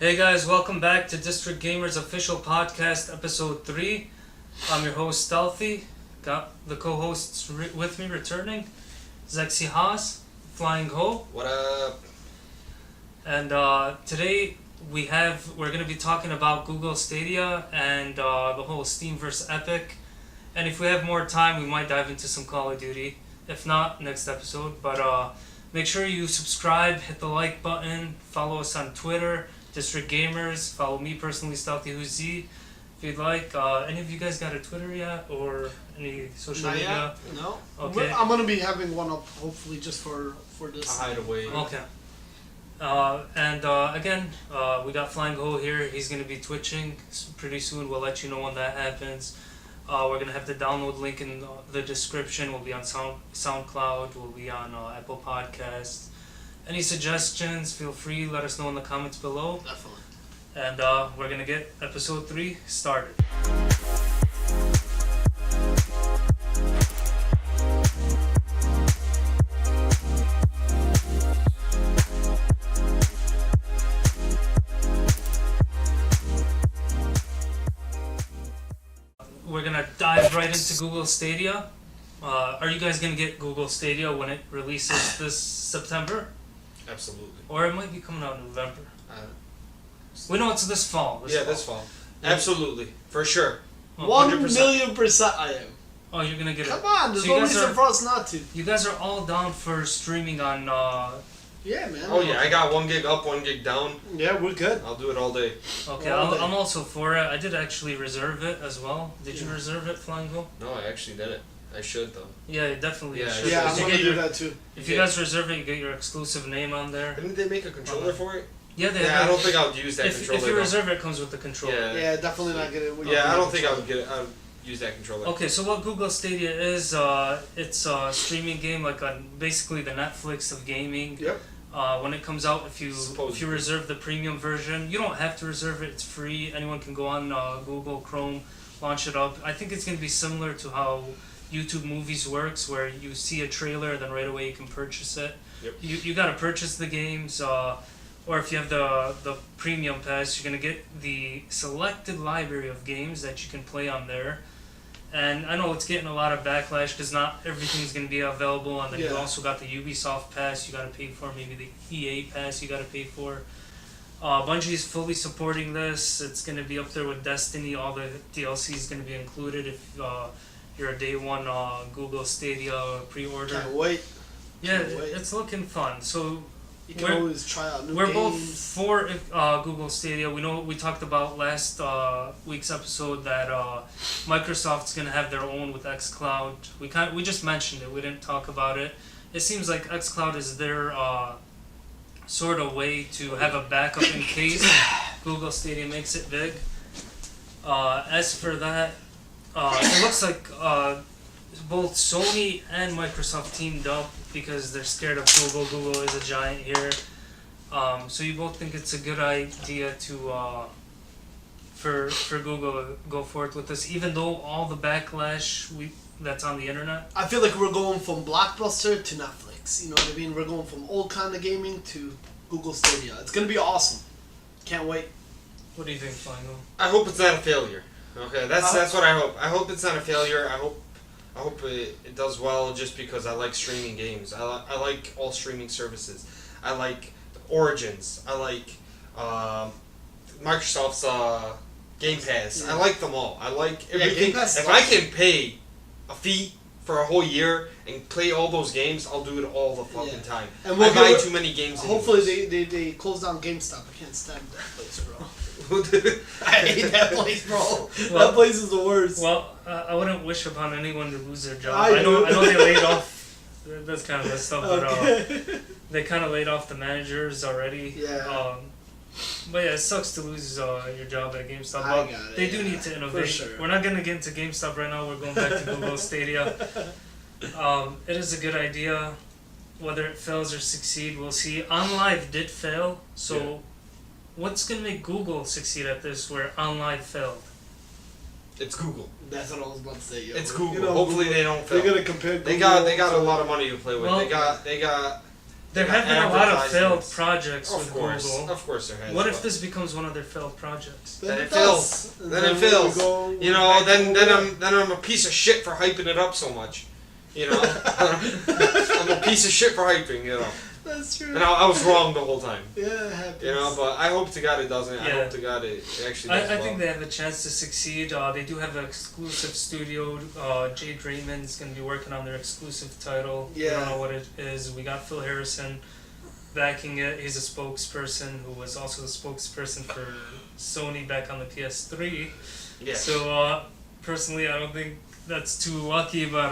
Hey guys, welcome back to District Gamers Official Podcast, Episode 3. I'm your host, Stealthy. Got the co-hosts with me returning. Zexy Haas, Flying Ho. What up? And today we're going to be talking about Google Stadia and the whole Steam vs. Epic. And if we have more time, we might dive into some Call of Duty. If not, next episode. But make sure you subscribe, hit the like button, follow us on Twitter, District Gamers, follow me personally, Stealthy Huzi, if you'd like. Any of you guys got a Twitter yet, or any social Not media? Yet. No. Okay. I'm gonna be having one up, hopefully, just for this. A hideaway. Okay. Again, we got Flying Ho here. He's going to be twitching pretty soon. We'll let you know when that happens. We're going to have the download link in the description. We'll be on Soundcloud. We'll be on Apple Podcasts. Any suggestions, feel free. Let us know in the comments below. Definitely. And we're going to get episode 3 started. We're going to dive right into Google Stadia. Are you guys going to get Google Stadia when it releases this September? Absolutely. Or it might be coming out in November. We know it's this fall. This fall. Absolutely. For sure. Oh, 1,000,000% I am. Oh, you're going to get it. Come on, there's So you no guys reason are- for us not to. You guys are all down for streaming on... Yeah, man. Oh yeah, I got 1 gig up, 1 gig down. Yeah, we're good. I'll do it all day. Okay, All day. I'm also for it. I did actually reserve it as well. Did you reserve it, Flying Go? No, I actually didn't. I should though. Yeah, you definitely Yeah, should. Yeah, I'm You gonna get do your- that too. If you guys reserve it, you get your exclusive name on there. Didn't they make a controller for it? Yeah, they Yeah, I don't think I would use that if controller. you though. reserve it, it comes with the controller. Yeah. Yeah, definitely not get it. Yeah, I don't think I would get it. I would use that controller. Okay, so what Google Stadia is, it's a streaming game like on basically the Netflix of gaming. Yep. When it comes out, if you Supposedly. reserve the premium version, you don't have to reserve it. It's free. Anyone can go on Google Chrome, launch it up. I think it's going to be similar to how YouTube Movies works, where you see a trailer, then right away you can purchase it. Yep. You got to purchase the games, or if you have the premium pass, you're going to get the selected library of games that you can play on there. And I know it's getting a lot of backlash because not everything's going to be available. And then you Yeah. also got the Ubisoft pass you got to pay for, maybe the EA pass you got to pay for. Bungie's fully supporting this. It's going to be up there with Destiny. All the DLC is going to be included if you're a day one Google Stadia pre-order. Can't wait. Yeah, can't wait. it's looking fun. So You can We're- always try out new we're both games. for Google Stadia. We know we talked about last week's episode that Microsoft's gonna have their own with xCloud. We just mentioned it. We didn't talk about it. It seems like xCloud is their sort of way to have a backup in case Google Stadia makes it big. As for that, it looks like both Sony and Microsoft teamed up because they're scared of Google. Google is a giant here. So you both think it's a good idea to for Google to go forth with this, even though all the backlash that's on the internet? I feel like we're going from Blockbuster to Netflix. You know what I mean? We're going from old kind of gaming to Google Stadia. It's gonna be awesome. Can't wait. What do you think, Final? I hope it's not a failure. Okay, that's what I hope. I hope it's not a failure. I hope it does well just because I like streaming games. I like all streaming services. I like Origins. I like Microsoft's Game Pass. Yeah. I like them all. I like Yeah, everything. Game Pass is If I awesome. can pay a fee for a whole year and play all those games, I'll do it all the fucking Yeah. time. And we'll I buy give it- too many games. Hopefully they close down GameStop. I can't stand that place, bro. they. I hate that place, bro. Well- That place is the worst. Well, I wouldn't wish upon anyone to lose their job. I I know do. they laid off. That's kind of messed up, but Okay. they kind of laid off the managers already. Yeah. But yeah, it sucks to lose your job at GameStop. I But got it, they do yeah, need to for innovate. sure. We're not going to get into GameStop right now. We're going back to Google Stadia. It is a good idea. Whether it fails or succeed, we'll see. OnLive did fail, so Yeah. what's going to make Google succeed at this where OnLive failed? It's Google. That's what I was about to say. Yo. It's Google. You know, Hopefully Google- they don't fail. They're gonna compare. They Google got a to- lot of money to play with. Well- they got There have been a lot of failed advertisements. projects Of with course, Google. of course there has. What if but- this becomes one of their failed projects? Then it does. fails. And Then it we fails. go You know, back then to I'm a piece of shit for hyping it up so much. You know, I'm a piece of shit for hyping. You know, That's true. and I was wrong the whole time. Yeah, it happens. You know, but I hope to God it doesn't. I Yeah. hope to God it actually does I well. think they have a chance to succeed. They do have an exclusive studio. Jade Raymond's going to be working on their exclusive title. We Yeah. don't know what it is. We got Phil Harrison backing it. He's a spokesperson who was also the spokesperson for Sony back on the PS3. Yeah. So, personally, I don't think that's too lucky, but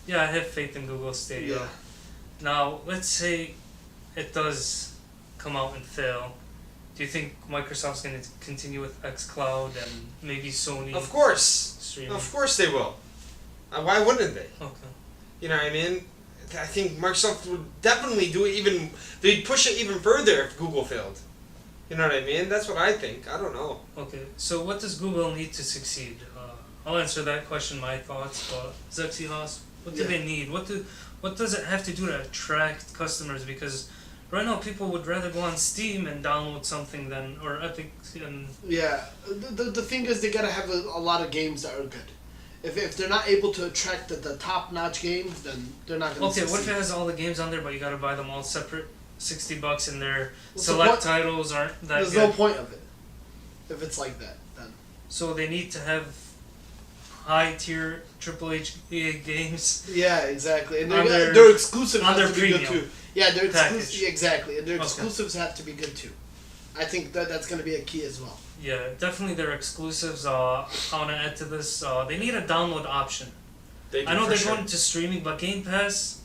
yeah, I have faith in Google Stadia. Yeah. Now, let's say it does come out and fail. Do you think Microsoft's going to continue with xCloud and maybe Sony Of course. streaming? Of course they will. Why wouldn't they? Okay. You know what I mean? I think Microsoft would definitely do it even. They'd push it even further if Google failed. You know what I mean? That's what I think. I don't know. Okay. So, what does Google need to succeed? I'll answer that question. My thoughts. But Zexy Haas, what do Yeah. they need? What does it have to do to attract customers? Because right now, people would rather go on Steam and download something than or Epic and Yeah, the thing is they gotta have a lot of games that are good. If they're not able to attract the top notch games, then they're not gonna. okay. What if succeed. it has all the games on there, but you gotta buy them all separate, $60, and their What's the select point? titles aren't that There's good? no point of it. If it's like that, then So they need to have high tier Triple H games. yeah, exactly. And On their their- exclusives on have their to be good premium too. Yeah, their package. exclusives exactly, and their Okay. exclusives have to be good too. I think that's gonna be a key as well. Yeah, definitely their exclusives. I want to add to this. They need a download option. They do I know for they're sure. going to streaming, but Game Pass,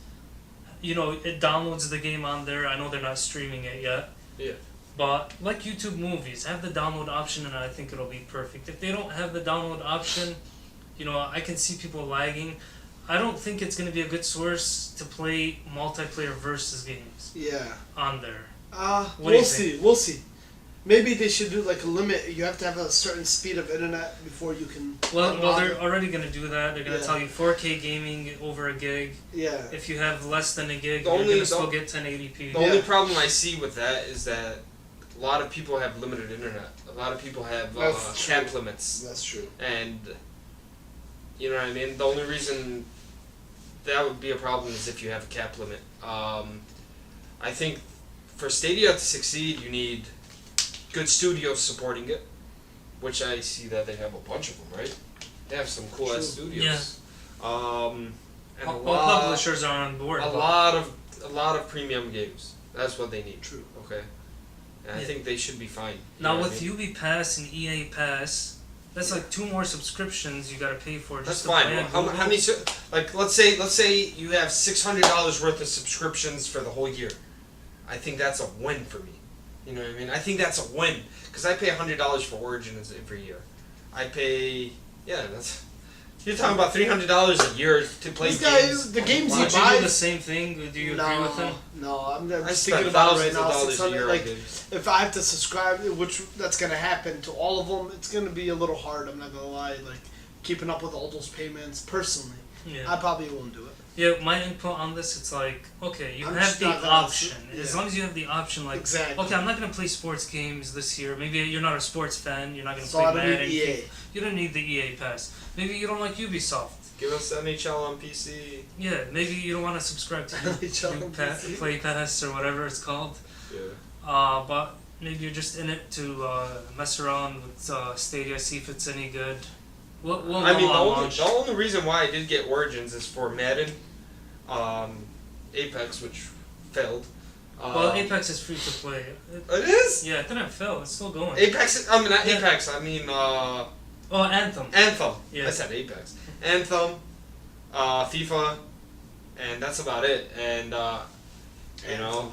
you know, it downloads the game on there. I know they're not streaming it yet. Yeah. But like YouTube movies, have the download option, and I think it'll be perfect. If they don't have the download option, you know, I can see people lagging. I don't think it's going to be a good source to play multiplayer versus games Yeah. on there. What do We'll you see. We'll see. Maybe they should do like a limit. You have to have a certain speed of internet before you can. Well, unlock they're it. already going to do that. They're going to Yeah. tell you 4K gaming over a gig. Yeah. If you have less than a gig, The you're only- going to still the- get 1080p. The Yeah. only problem I see with that is that a lot of people have limited internet. A lot of people have That's true. cap limits, That's true. and you know what I mean. The only reason that would be a problem is if you have a cap limit. I think for Stadia to succeed, you need good studios supporting it, which I see that they have a bunch of them, right? They have some cool ass True. studios. And a All lot, publishers are on board. a but- lot of premium games. That's what they need. True. Okay. And I Yeah. think they should be fine. You Now know what with I mean? UB Pass and EA Pass, that's like 2 more subscriptions you gotta pay for That's just to fine. play Well, on how Google. many? Like, let's say you have $600 worth of subscriptions for the whole year. I think that's a win for me. You know what I mean? I think that's a win because I pay $100 for Origins every year. I pay that's. You're talking about $300 a year to play This guy, games. the games Why he Would you buys. do the same thing? Do you agree with him? No, I'm I just spend thinking about it thousands right of now. dollars a 600, year on like, games. if I have to subscribe, which that's gonna happen to all of them, it's gonna be a little hard. I'm not gonna lie. Like keeping up with all those payments personally, Yeah. I probably won't do it. Yeah, my input on this, it's like, okay, you I'm have just the not gonna option. yeah. As long as you have the option, like, Exactly. okay, I'm not going to play sports games this year. Maybe you're not a sports fan. You're not going to So play I don't Madden. need EA. You don't need the EA Pass. Maybe you don't like Ubisoft. Give us NHL on PC. Yeah, maybe you don't want to subscribe to NHL on Upa- PC. Play Pass or whatever it's called. Yeah. But maybe you're just in it to mess around with Stadia, see if it's any good. We'll I know mean, on the launch. only reason why I did get Origins is for Madden, Apex, which failed. Well, Apex is free to play. It is? Yeah, it didn't fail. It's still going. Apex, I mean, not Yeah. Apex, I mean, Oh, Anthem. Anthem. Yeah. I said Apex. Anthem, FIFA, and that's about it. And, you know,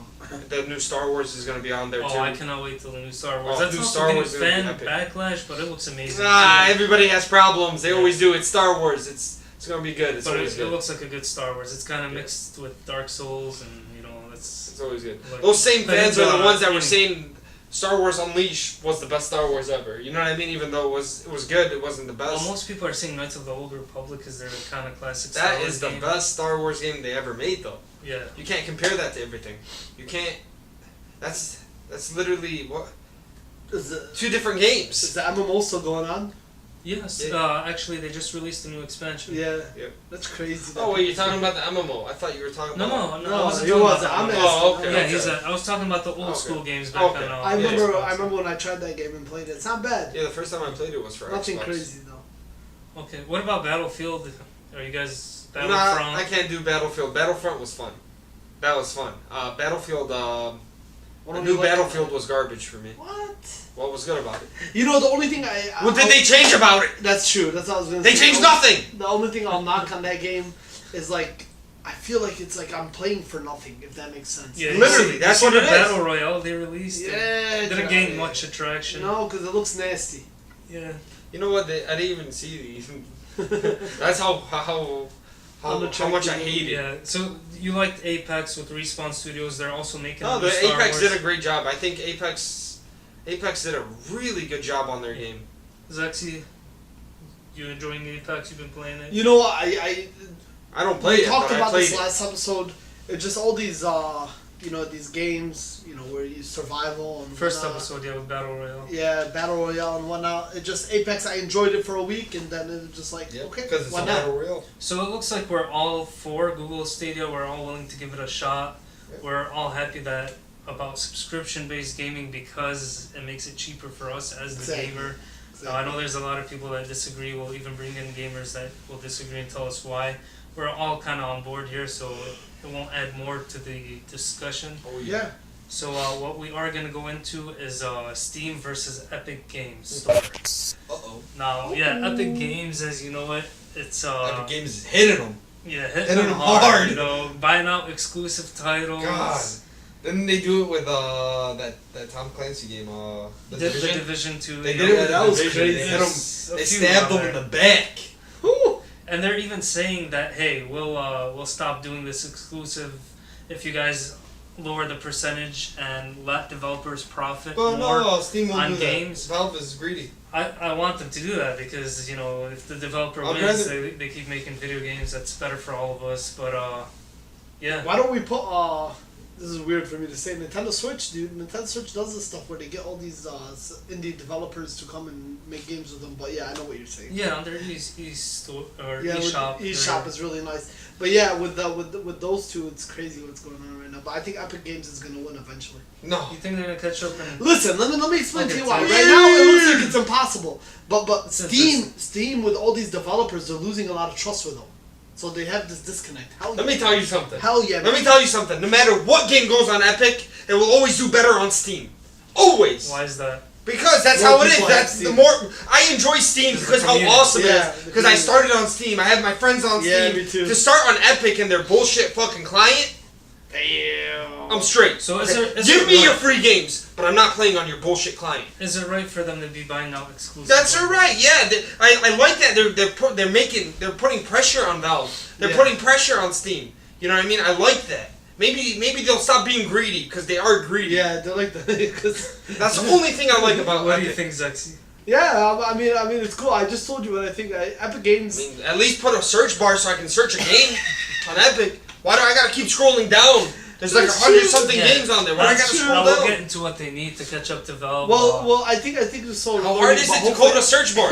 the new Star Wars is going to be on there too. Oh, I cannot wait till the new Star Wars. Oh, That's new also Star getting Wars is gonna fan be epic. backlash, but it looks amazing. Ah, everybody has problems. They Yeah. always do. It's Star Wars. It's going to be good. It's but always it good. looks like a good Star Wars. It's kind of Yeah. mixed with Dark Souls, and you know, it's It's always good. like- Those same but fans it's, are the ones that were in- saying Star Wars Unleashed was the best Star Wars ever. You know what I mean? Even though it was good, it wasn't the best. Well, most people are saying Knights of the Old Republic is their kind of classic That Star Wars is the game. best Star Wars game they ever made, though. Yeah. You can't compare that to everything. You can't. That's literally what. Is the, 2 different games. is the MMO still going on? Yes. Yeah. Actually, they just released a new expansion. Yeah. Yep. That's crazy. Oh wait, you're talking about the MMO. I thought you were talking No, about. no, I wasn't he talking wasn't. about I'm that. Oh, asking. okay. Yeah, I was talking about the old Okay. school games back Okay. on. I Yeah. remember. Xbox. I remember when I tried that game and played it. It's not bad. Yeah, the first time I played it was for Nothing Xbox. crazy though. Okay. What about Battlefield? Are you guys Nah, Battlefront? I can't do Battlefield. Battlefront was fun. That was fun. Battlefield. What The don't new you like Battlefield about was garbage for me. it? What? What was good about it? You know the only thing I. What did they change about it? That's true. That's what I was gonna They say. changed The only- nothing. The only thing I'll knock on that game is like, I feel like it's like I'm playing for nothing. If that makes sense. Yeah, Literally, you see- that's you see what the it is. Battle Royale they released. Yeah. It didn't gain much attraction. No, because it looks nasty. Yeah. You know what? I didn't even see these. That's how much I hate it. Yeah. So you liked Apex with Respawn Studios? They're also making. No, a new the Star Apex Wars. did a great job. I think Apex did a really good job on their game. Zexy, you enjoying Apex? You've been playing it. You know what? I I don't play we it, talked but I about played this it. last episode. It's just all these these games, where you survival and First whatnot. episode, yeah, with Battle Royale. Yeah, battle royale and whatnot. It just Apex. I enjoyed it for a week, and then it was just like, okay, because it's why a not? battle royale. So it looks like we're all for Google Stadia. We're all willing to give it a shot. Yeah. We're all happy about subscription-based gaming because it makes it cheaper for us as the Exactly. gamer. Exactly. I know there's a lot of people that disagree. We'll even bring in gamers that will disagree and tell us why. We're all kind of on board here, so it won't add more to the discussion. Oh Yeah. So what we are going to go into is Steam versus Epic Games. Uh-oh. Now, yeah, Epic Games, as you know it, it's Epic Games is hitting them. yeah, Hitting hitting them them hard. hard. You know, buying out exclusive titles. God. Didn't they do it with that Tom Clancy game, The The Division? Division 2. They you did know, it with that the was Division. crazy. They hit there's them. a They few stabbed on them in there. the back. Whew. And they're even saying that, hey, we'll stop doing this exclusive if you guys lower the percentage and let developers profit Well, more. no, Steam won't on do games. that. Valve is greedy. I want them to do that because, if the developer I'll wins, grant they keep making video games. That's better for all of us. But, yeah. Why don't we put this is weird for me to say, Nintendo Switch, dude. Nintendo Switch does this stuff where they get all these indie developers to come and make games with them. But yeah, I know what you're saying. Yeah, on their eStore or Yeah, eShop. eShop is really nice. But yeah, with those two, it's crazy what's going on right now. But I think Epic Games is gonna win eventually. No. You think they're gonna catch up and Listen, let me explain to you why. Okay, Right now, it looks like it's impossible. But It's Steam with all these developers, they're losing a lot of trust with them. So they have this disconnect. Let me tell you something. Hell yeah, Let man. me tell you something. No matter what game goes on Epic, it will always do better on Steam. Always. why is that? Because that's More how it is. people have That's the Steam. more I enjoy Steam It's because the how community. awesome it Yeah, is. the Because I community. started on Steam. I have my friends on Yeah, Steam. me too. To start on Epic and their bullshit fucking client, Damn. I'm straight. So is Give it me right? your free games, but I'm not playing on your bullshit client. Is it right for them to be buying out exclusive? That's alright. Yeah, I like that. They're putting pressure on Valve. They're Yeah. putting pressure on Steam. You know what I mean? I like that. Maybe they'll stop being greedy because they are greedy. Yeah, they're like because. That's the only thing I like about What do you Epic. think, Zexy? Yeah, I mean, it's cool. I just told you what I think. Epic Games. I mean, at least put a search bar so I can search a game on Epic. Why do I gotta keep scrolling down? There's like That's 100 true. something Yeah, games on there. Why do I that's gotta true. scroll Now we'll down? get into what they need to catch up to Valve. Well, I think it's so. How hard is it to code a search bar?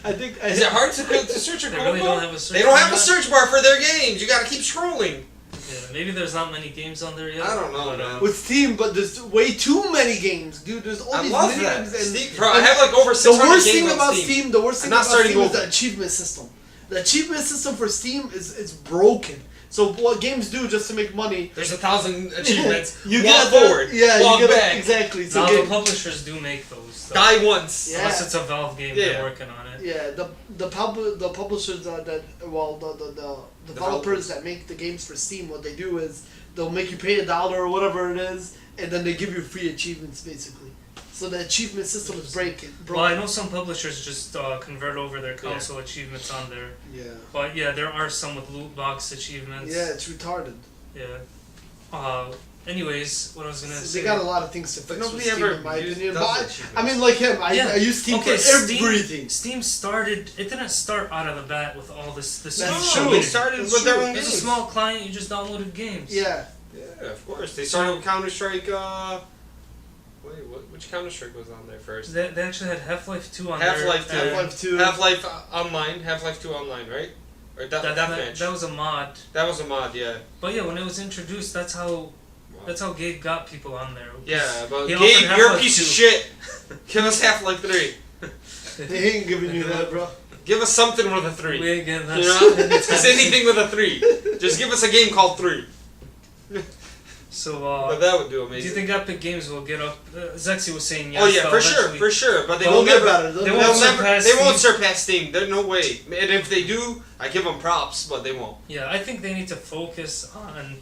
I think. Is it hard to search a They code really bar? don't have a search They don't bar have a yet? search bar for their games. You gotta keep scrolling. Yeah, maybe there's not many games on there yet. I don't know, but, man. With Steam, but there's way too many games, dude. There's all I these love mini that. games and Steam, bro, I have like over the 600 worst games thing on about Steam. Steam, the worst I'm thing not about starting Steam is over. the achievement system. The achievement system for Steam is broken. So what games do just to make money? There's 1,000 achievements. You Walk get forward. Yeah, walk you get back. exactly. So Now game- the publishers do make those. So Die once. Yeah. Unless it's a Valve game, Yeah. they're working on it. yeah, the publishers the developers that make the games for Steam, what they do is they'll make you pay $1 or whatever it is, and then they give you free achievements basically. So the achievement system is broken. Well, I know some publishers just convert over their console achievements on there. Yeah. But yeah, there are some with loot box achievements. Yeah, it's retarded. Yeah. anyways, what I was gonna say. They got a lot of things to fix. But with nobody Steam, ever in my used opinion. does But that shit. I mean, like him, I use Steam for Steam, everything. Steam started. It didn't start out of the bat with all this. That's huge true. They community. started That's with their true. own It was a games. small client. You just downloaded games. Yeah. Yeah, of course. They started with Counter-Strike, wait, which Counter-Strike was on there first? They actually had Half-Life 2 on Half-Life 2. there. and Half-Life 2. Half-Life Online, Half-Life 2 Online, right? Or Deathmatch. That was a mod. That was a mod, yeah. But yeah, when it was introduced, that's how Gabe got people on there. Yeah, but He Gabe, offered you're a Half-Life piece of 2. shit. Give us Half-Life 3. They ain't giving you that, bro. Give us something with a 3. We ain't getting that. You know? Just anything with a 3. Just give us a game called 3. So, But that would do do amazing. you think Epic Games will get up? Zexy was saying yes. Oh yeah, they'll for sure, eventually- for sure. But they They'll will get never. better. they They'll won't never. surpass They won't Steam. surpass Steam. There's no way. And if they do, I give them props, but they won't. Yeah, I think they need to focus on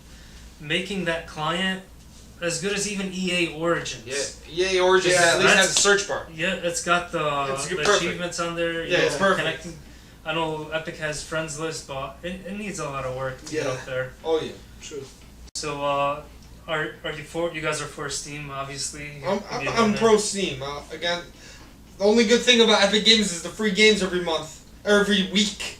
making that client as good as even EA Origins. Yeah, EA Origins Yeah, at least that's- has a search bar. Yeah, it's got the It's perfect. achievements on there. Yeah, it's perfect. Connecting. I know Epic has friends list, but it needs a lot of work to get Yeah. up there. Oh yeah. True. So, are you for? You guys are for Steam, obviously. I'm pro Steam. Again, the only good thing about Epic Games is the free games every month, or every week.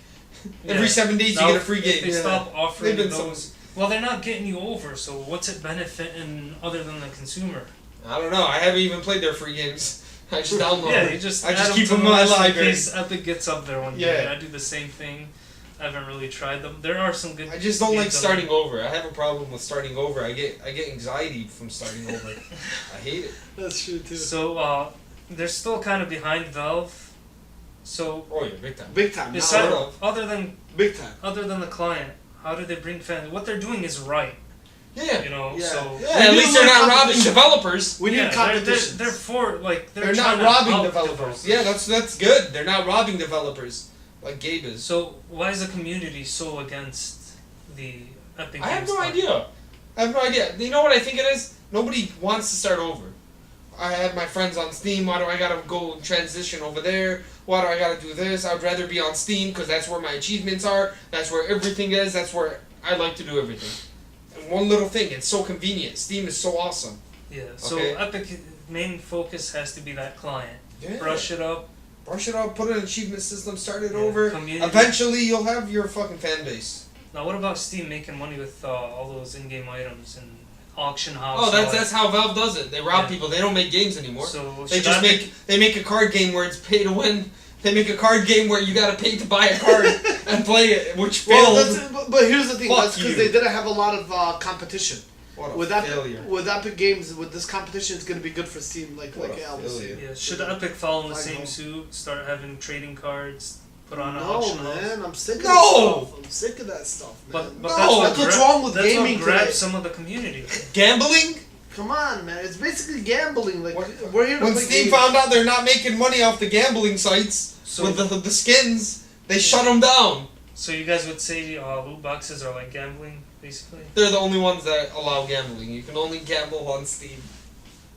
Every 7 days Now, you get a free if game. they stop offering They've been those. Well, they're not getting you over. So what's it benefiting other than the consumer? I don't know. I haven't even played their free games. I just download Yeah, them. you just I just add keep to them the in my list in library. case Epic gets up there one day. Yeah. I do the same thing. I haven't really tried them. There are some good. I just don't like games on starting there. over. I have a problem with starting over. I get anxiety from starting over. I hate it. That's true too. So they're still kind of behind Valve. So Oh yeah, big time. Big time. beside, Now, big time. other than the client, how do they bring fans? What they're doing is right. Yeah. You know. Yeah. So Yeah, We at need least a they're little not robbing competition. developers. We need yeah, competition. they're for like They're trying not to robbing help developers. Yeah, that's good. They're not robbing developers like Gabe is. So why is the community so against the Epic I have Games no part? idea. I have no idea. You know what I think it is? Nobody wants to start over. I had my friends on Steam. Why do I gotta go and transition over there? Why do I gotta do this? I'd rather be on Steam because that's where my achievements are. That's where everything is. That's where I like to do everything. And one little thing, it's so convenient. Steam is so awesome. Yeah. So Okay. Epic main focus has to be that client. Yeah. Brush it up. Brush it up, put an achievement system, start it Yeah, over. community. Eventually, you'll have your fucking fan base. Now what about Steam making money with all those in-game items and auction house? Oh, and all that's that? how Valve does it. They rob Yeah. people. They don't make games anymore. So They should just Epic- make a card game where it's pay to win. They make a card game where you gotta pay to buy a card and play it, which Well, failed. but here's the thing. Fuck That's because you. they didn't have a lot of competition. What a With failure. with Epic Games, with this competition, it's gonna be good for Steam. Like What a Al was saying. failure. Yeah. Should Epic follow in the I same know. suit? Start having trading cards, put on an No, auction house. man, I'm sick of No! that stuff. I'm sick of that stuff, man. But No, that's what's wrong with that's gaming what grabs today. some of the community. Gambling? Come on, man. It's basically gambling. Like When- we're here to When play Steam games. found out they're not making money off the gambling sites So- with the skins, they shut them down. So you guys would say loot boxes are like gambling, basically? They're the only ones that allow gambling. You can only gamble on Steam.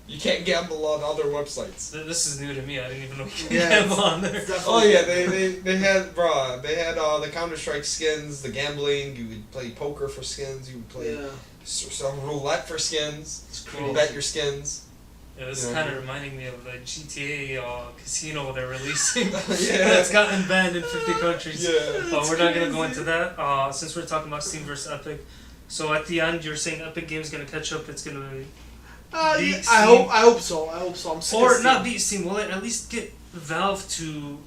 You can't gamble on other websites. This is new to me. I didn't even know you could Yeah, gamble on there. It's definitely- Oh yeah, they had the Counter-Strike skins, the gambling. You would play poker for skins. You would play Yeah. some roulette for skins. It's You crazy. would bet your skins. Yeah, this is Yeah. kind of reminding me of the GTA casino they're releasing. Yeah. It's gotten banned in 50 countries. Yeah. But we're not going to go into that. Since we're talking about Steam versus Epic. So at the end, you're saying Epic Games going to catch up. It's going to beat Yeah, Steam. I hope so. I'm sick of Or Steam. not beat Steam. Will it at least get Valve to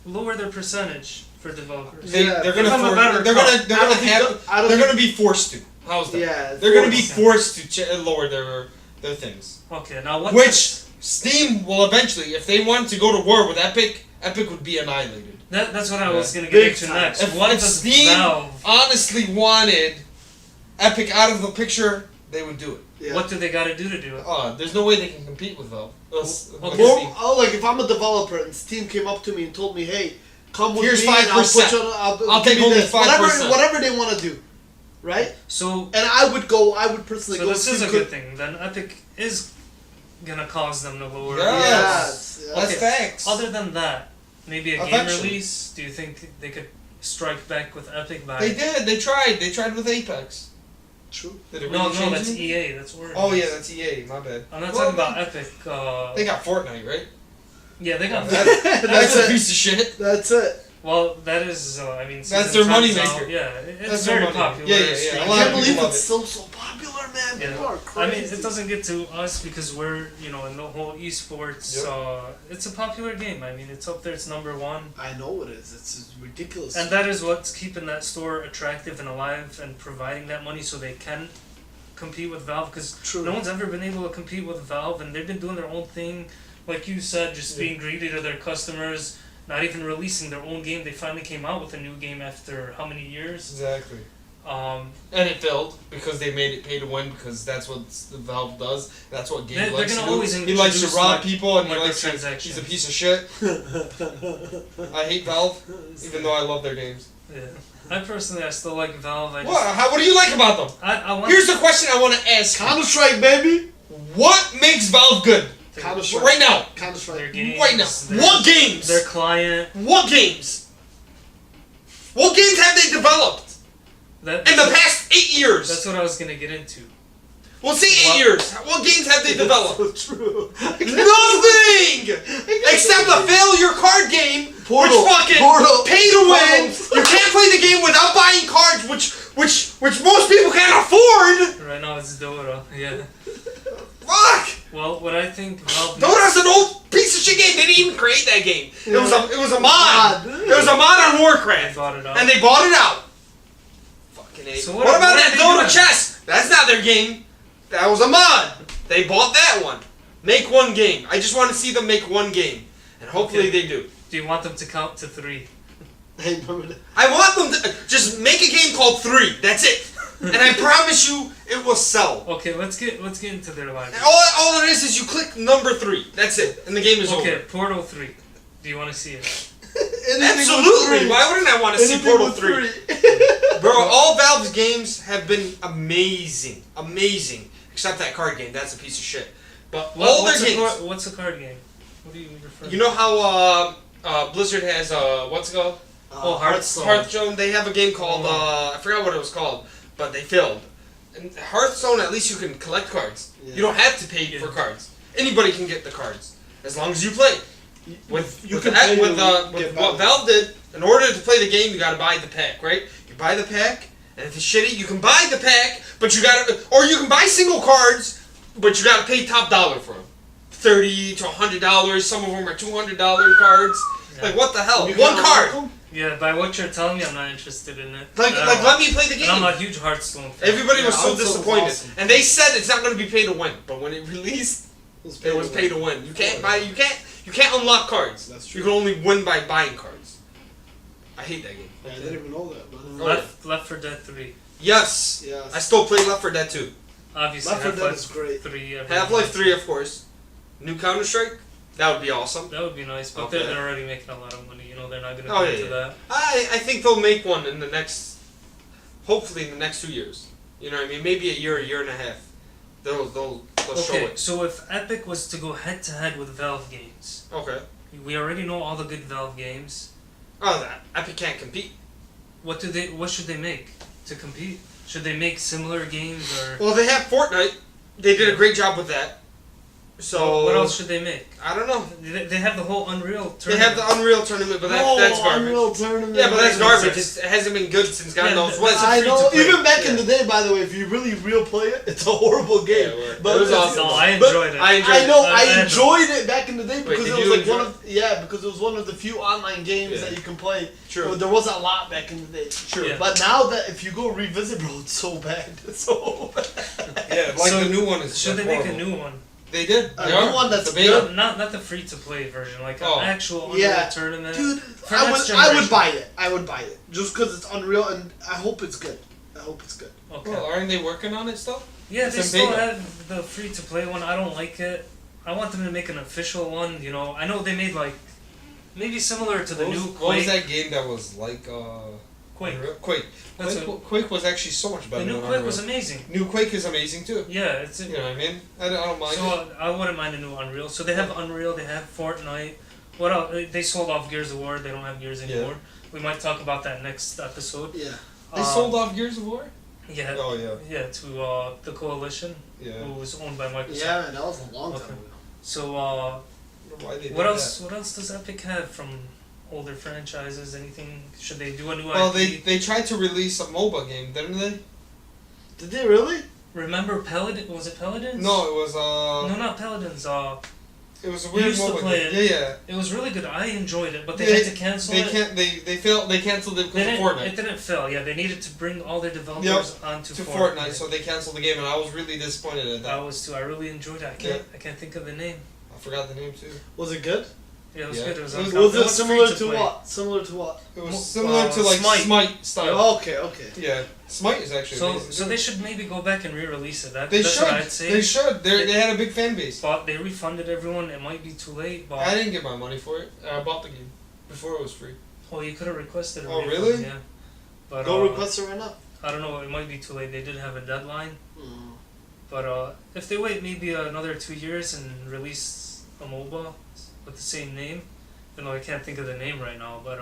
lower their percentage for developers? Yeah, They're give them a gonna better they're cut. gonna they're I don't gonna think have the- I don't they're think- gonna be forced to. How's that? Yeah, They're gonna be forced. forced to lower their things. Okay, now what? Which Steam will eventually, if they want to go to war with Epic, Epic would be annihilated. That's what I was going to Big get into time. next. If- What if does Steam- Valve? Honestly, wanted Epic out of the picture, they would do it. Yeah. What do they got to do to do it? There's no way they can compete with Valve. Okay. Well, like if I'm a developer and Steam came up to me and told me, "Hey, come with Here's me, and I'll 5%. put you on, I'll give take me only this." 5%. Whatever they want to do, right? So And I would go. I would personally So go. this is Steam a could- good thing. Then Epic is gonna cause them to lower. Yeah. Yes. That's Okay. facts. Other than that, maybe a game Eventually. release. Do you think they could strike back with Epic by? They did. They tried. They tried with Apex. True. Did it No, really change that's anything? EA. That's Origins. Oh yeah, that's EA. My bad. I'm not Well, talking about Epic. They got Fortnite, right? Yeah, they got. That's a it. piece of shit. That's it. Well, that is. I mean, That's Season their 10's money out. maker. Yeah, That's it's their very money. popular. Yeah, yeah, yeah. Streaming. A I lot can't of people believe love it's it. still so popular, man. Yeah. People are I crazy. mean, it doesn't get to us because we're, in the whole esports. Yep. It's a popular game. I mean, it's up there. It's number one. I know it is. It's ridiculous. And that is what's keeping that store attractive and alive and providing that money so they can compete with Valve. Because True. no one's ever been able to compete with Valve, and they've been doing their own thing. Like you said, just being greedy to their customers, not even releasing their own game. They finally came out with a new game after how many years? Exactly. Um, And it failed because they made it pay to win because that's what the Valve does. That's what Gabe They're likes gonna to do. always He likes to introduce, rob like, people and he likes to. microtransactions. He's a piece of shit. I hate Valve, even though I love their games. yeah. I personally, I still like Valve. I just, What do you like about them? I want. Here's the question I want to ask. Counter-Strike, baby. What makes Valve good? Counter-Strike. Right now. their Counter-Strike. games. Right now. Their, What games? Their client. What games? What games have they developed in the past 8 years? That's what I was gonna get into. We'll say 8 years. What games have they developed? So true. Nothing! Except a failure card game, Portal. which fucking Portal. pay to win. Portal. You can't play the game without buying cards, which most people can't afford. Right now it's Dota. Yeah. Fuck! Well, what I think Valve. Dota's an old piece of shit game. They didn't even create that game. It was a mod. God. It was a mod on They Warcraft, bought it out. and they bought it out. Fucking A. So what what about are that they Dota doing? chess? That's not their game. That was a mod. They bought that one. Make one game. I just want to see them make one game, and hopefully Okay. they do. Do you want them to count to 3? Hey, remember that? I want them to just make a game called 3. That's it. And I promise you, it will sell. Okay, let's get into their live. And all it is you click number 3. That's it, and the game is Okay, over. Portal 3. Do you want to see it? Anything Absolutely. with three. Why wouldn't I want to see Anything Portal with 3? Bro, all Valve's games have been amazing. Amazing. Except that card game. That's a piece of shit. But all their games. What's a card game? What do you refer to? You know how Blizzard has, what's it called? Oh, Hearthstone. Hearthstone. They have a game called, I forgot what it was called, but they failed. And Hearthstone, at least you can collect cards. Yeah. You don't have to pay for cards. Anybody can get the cards. As long as you play. With You with, can that- pay with, to with get what value. Valve did, in order to play the game, you gotta buy the pack, right? You buy the pack, and if it's shitty, you can buy the pack, but you gotta, or you can buy single cards, but you gotta pay top dollar for them. $30 to $100. Some of them are $200 cards. Yeah. Like what the hell? You One can't card. unlock 'em? Yeah, by what you're telling me, I'm not interested in it. Like let me play the And I'm game. a huge Hearthstone fan. Everybody was Yeah, so Hearthstone's disappointed, awesome. and they said it's not gonna be pay to win. But when it released, it was pay to win. win. You can't buy. You can't unlock cards. That's You true. can only win by buying cards. I hate that game. I didn't even know that. But, Oh, Left 4 Dead 3. Yes. yes. I still play Left 4 Dead 2. Obviously, Left 4 Dead Half-Life is great. 3. Half-Life 3, of course. New Counter-Strike. That would be awesome. That would be nice, but Okay. they're already making a lot of money. They're not going to Oh, go yeah, into yeah. that. I think they'll make one in the next, hopefully in the next 2 years. You know what I mean? Maybe a year and a half. They'll show Okay, it. so if Epic was to go head to head with Valve games, Okay. we already know all the good Valve games. Oh, that Epic can't compete. What should they make to compete? Should they make similar games or Well, they have Fortnite. They did a great job with that. So what else should they make? I don't know. They have the whole Unreal They tournament. have the Unreal Tournament, but that's garbage. Unreal Tournament. Yeah, but that's garbage. exist. It hasn't been good since God Yeah, knows th- when. that's a I know. free-to-play. Even back in Yeah. the day, by the way, if you really real play it, it's a horrible game. Yeah, well, but it was it's- awesome. No, I but enjoyed it. I enjoyed I know. it. I I enjoyed it back in the day because did it was you like one enjoy of because it was one of the few online games Yeah. that you can play. True. Well, there wasn't a lot back in the day. True. Yeah. But now that if you go revisit, bro, it's so bad. It's so bad. Yeah, So, the new one is. Should they make a new one? They did. A They new are. one that's The beta. Not the free to play version, like Oh. an actual Unreal Yeah. tournament. Dude, For I next would generation. buy it. I would buy it just because it's Unreal, and I hope it's good. I hope it's good. Okay. Well, aren't they working on it still? Yeah, It's they in still beta. have the free to play one. I don't like it. I want them to make an official one. I know they made like maybe similar to the new What was Quake. that game that was like Quake. Unreal? Quake. That's Quake was actually so much better The new than Quake Unreal. was amazing. New Quake is amazing too. Yeah, it's. You know what I mean? I don't mind it. So I wouldn't mind a new Unreal. So they have Unreal. They have Fortnite. What else? They sold off Gears of War. They don't have Gears anymore. We might talk about that next episode. Yeah. They sold off Gears of War? Yeah. Oh yeah. Yeah, to the coalition, Yeah. who was owned by Microsoft. Yeah, man, that was a long time Okay. ago. So Why they what did else? What else does Epic have from older franchises? Anything? Should they do a new Well, IP? they tried to release a MOBA game, didn't they? Did they really? Remember Paladin? Was it Paladins? No, it was No, not Paladins. it was a we weird used to MOBA play game. it. Yeah, It was really good. I enjoyed it, but yeah. they had to cancel They it. can't. They failed. They canceled it because of Fortnite. It didn't fail. Yeah, they needed to bring all their developers onto To Fortnite, so they canceled the game, and I was really disappointed at that. I was too. I really enjoyed it. I can't think of the name. I forgot the name too. Was it good? Yeah, it was Yeah. good. It was. Was Was it free similar to play. what? Similar to what? It was Mo- similar to like Smite. Smite style. Oh, okay, okay. Yeah, Smite is actually So amazing. they should maybe go back and re-release it. They That's should. what I'd say. They should. They had a big fan base. But they refunded everyone. It might be too late. But I didn't get my money for it. I bought the game before it was free. well, you could have requested. Oh, refund, really? Yeah. But Go request it right now. I don't know. It might be too late. They did have a deadline. Mm. But if they wait maybe another 2 years and release a MOBA with the same name, you know, I can't think of the name right now, but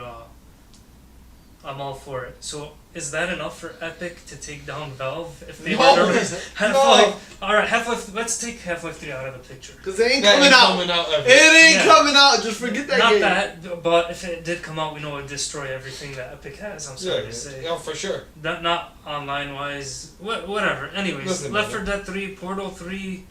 I'm all for it. So is that enough for Epic to take down Valve if they No. were to release Half-Life? All right, Half-Life. Let's take Half-Life 3 out of the picture. Cause they ain't That coming ain't out. coming out ever. It ain't Yeah. coming out. Just forget that Not game. that, but if it did come out, we know it would destroy everything that Epic has. I'm sorry to say. Yeah, for sure. Not online wise. Whatever. Anyways, Doesn't Left matter. 4 Dead 3, Portal 3.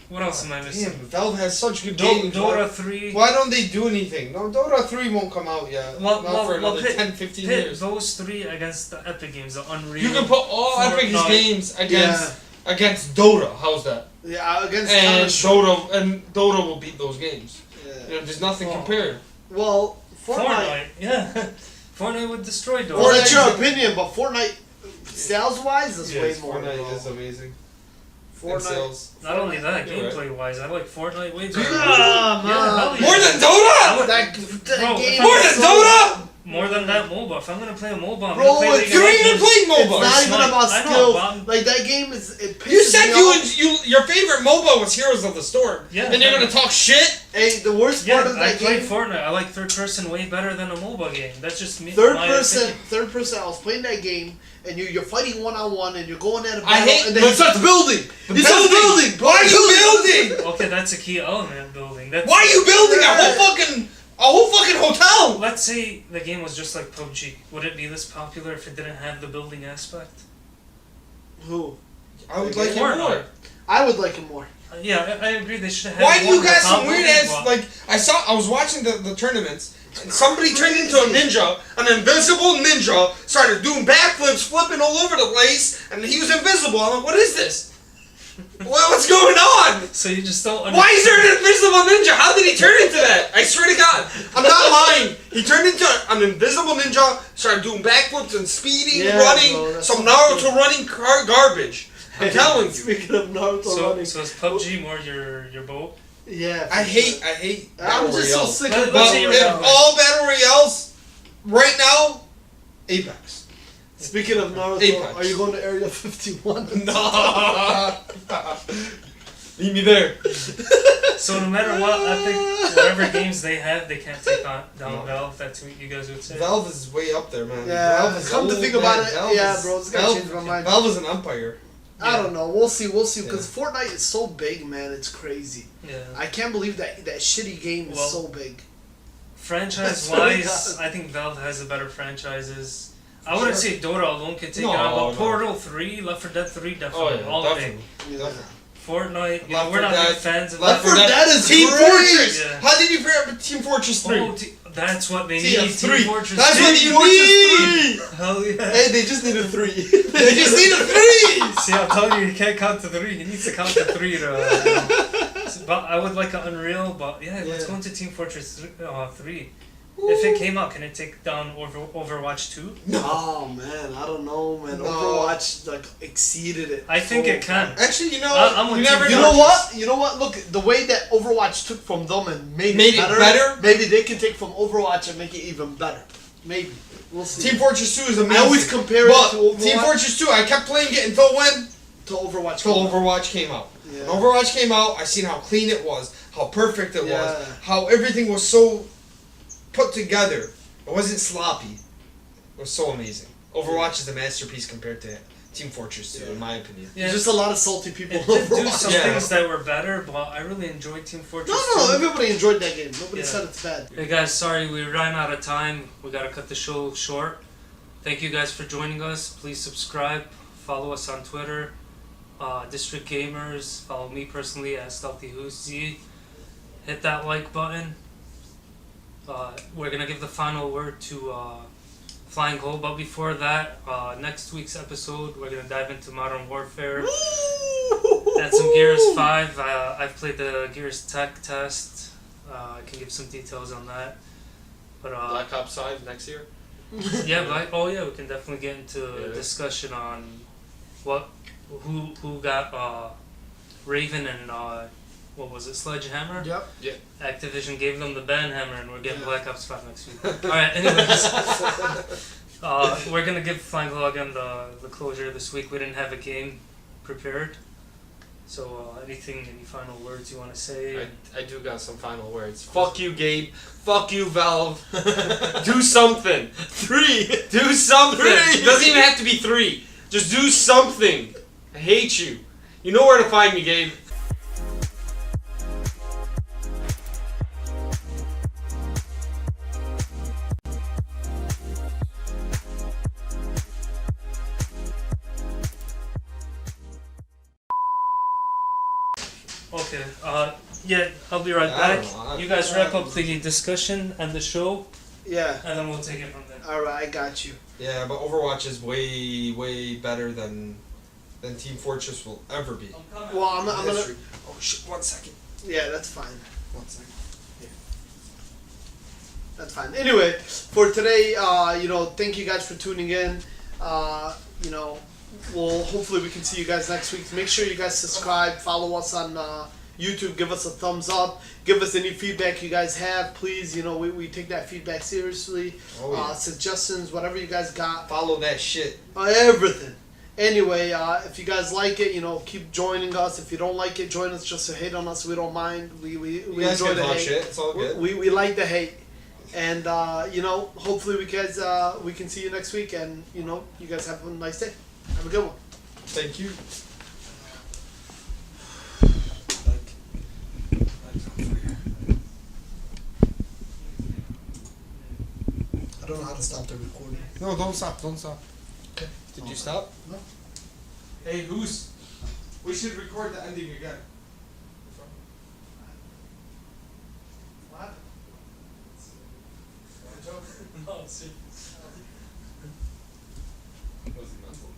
What else am I missing? Damn, Valve has such good games. Dota 3. Why don't they do anything? No, Dota 3 won't come out yet. Not for another 10, 15 pit years. those three against the Epic games, the Unreal. You can put all Epic's Fortnite. games against Dota. How's that? Yeah, against And Counter-Strike. Dota will beat those games. Yeah. You know, there's nothing Oh. compared. Well, Fortnite. Yeah. Fortnite would destroy Dota. Well, that's your Fortnite- opinion, but Fortnite, sales-wise, is way Yes, more. Fortnite involved. is amazing. And Fortnite. sales. Not only that, You're right. gameplay wise, I like Fortnite way better. Come Yeah, on. hell yeah. More than I Dota? would- That Bro, game More is than so- Dota? More than that MOBA. If I'm gonna play a MOBA, I'm Bro, gonna play League it's- of You don't even Legends. play It's MOBA. not even Smite. about I know, skills. but- Like that game is. It pisses You said me off. your favorite MOBA was Heroes of the Storm. Yeah. And you're gonna talk shit? Hey, the worst Yeah, part of I that play game. Fortnite. I like third person way better than a MOBA game. That's just me. Third my person. opinion. Third person. I was playing that game, and you're fighting 1-on-1, and you're going at a battle, I hate- and then he starts building. He starts building. Bro, Why are you building? Okay, that's a key element. Building. That's, Why are you building a whole fucking hotel? Let's say the game was just like PUBG. Would it be this popular if it didn't have the building aspect? Who? I would like it Fortnite. more. I would like it more. Yeah, I agree. They should have. Why do more you of the guys some combo weird game, ass but- I was watching the tournaments and somebody turned into a ninja, an invisible ninja, started doing backflips, flipping all over the place, and he was invisible. I'm like, what is this? What's going on? So you just don't. Why is there an invisible ninja? How did he turn into that? I swear to God, I'm not lying. He turned into an invisible ninja, started doing backflips and speeding, Yeah, running, bro, that's some so Naruto running garbage. I'm telling you. Speaking of Naruto running. So is PUBG more your boat? Yeah. I for hate sure. battle I'm just so royales. sick Let- of let's But say you're if battle all battle royales right now, Apex. Speaking of Naruto, Apex. are you going to Area 51? No. Leave me there. So no matter what, Epic, whatever games they have, they can't take down No. Valve. That's what you guys would say. Valve is way up there, man. Yeah, Valve is come to old, think about man. it, Valve yeah, is- bro, it's gotta change my mind. Valve is an empire. I don't know. We'll see. We'll see. Because Yeah. Fortnite is so big, man. It's crazy. Yeah. I can't believe that shitty game is Well, so big. Franchise That's really wise, good. I think Valve has the better franchises. I wouldn't Sure. say Dota alone can take No, it out, but no. Portal 3, Left 4 Dead 3, definitely. all definitely. day. Definitely. Fortnite, you know, Left we're 4 not big Dead- fans of Left that. 4 Dead is Team great. Fortress. Yeah. How did you forget about Team Fortress 3? Oh, that's what they TF3. need. Team Fortress That's 3. what you need. Hell yeah. Hey, they just need a 3. They just need a 3. See, I'm telling you, you can't count to 3. He needs to count to 3 to. But I would like an Unreal, but yeah, let's Yeah. go into Team Fortress 3. If it came out, can it take down Overwatch 2? Oh man, I don't know, man. No. Overwatch like exceeded it. I think so it can. Actually, you know, I'm with you Team never You know. know what? You know what? Look, the way that Overwatch took from them and made it better, maybe they can take from Overwatch and make it even better. Maybe. We'll see. Team Fortress 2 is amazing. I always compare it but to Overwatch. Team Fortress 2, I kept playing it until when? To Overwatch. Until Overwatch came out. Yeah. When Overwatch came out, I seen how clean it was, how perfect it Yeah. was, how everything was so put together. It wasn't sloppy. It was so amazing. Overwatch is a masterpiece compared to Team Fortress 2, in my opinion. Yeah, There's just a lot of salty people. it did do overall. some Yeah. things that were better, but I really enjoyed Team Fortress No, 2. everybody enjoyed that game. Nobody Yeah. said it's bad. Hey guys, sorry we ran out of time. We gotta cut the show short. Thank you guys for joining us. Please subscribe. Follow us on Twitter. District Gamers. Follow me personally at StealthyHoozy. Hit that like button. We're gonna give the final word to Flying Hole, but before that, next week's episode we're gonna dive into Modern Warfare. That's some Gears 5. I've played the Gears Tech test. I can give some details on that. But Black Ops 5 next year? yeah, we can definitely get into a discussion on who got Raven and what was it, Sledgehammer? Yep. Yeah. Activision gave them the Banhammer, and we're getting Black Ops 5 next week. Alright, anyways. We're gonna give Flying Hole again the closure this week. We didn't have a game prepared. So, any final words you want to say? I do got some final words. Fuck you, Gabe. Fuck you, Valve. Do something. 3. Do something. 3. It doesn't even have to be 3. Just do something. I hate you. You know where to find me, Gabe. Okay, I'll be right I back. don't know. You guys wrap up the discussion and the show, Yeah. and then we'll take it from there. Alright, I got you. Yeah, but Overwatch is way, way better than Team Fortress will ever be. Well, I'm gonna. History. Oh shit! 1 second. Yeah, that's fine. 1 second. That's fine. Anyway, for today, thank you guys for tuning in. Well, hopefully we can see you guys next week. Make sure you guys subscribe, follow us on YouTube, give us a thumbs up, give us any feedback you guys have, please. We take that feedback seriously. Oh, yeah. Suggestions, whatever you guys got. Follow that shit. Everything. Anyway, if you guys like it, keep joining us. If you don't like it, join us just to hate on us. We don't mind. We You guys enjoy can the talk hate. shit. It's all good. We like the hate. And, hopefully we can see you next week. And, you guys have a nice day. Have a good one. Thank you. I don't know how to stop the recording. No, don't stop. Don't stop. Okay. Did you stop? No. Hey, we should record the ending again. What? No, seriously. Was it mental?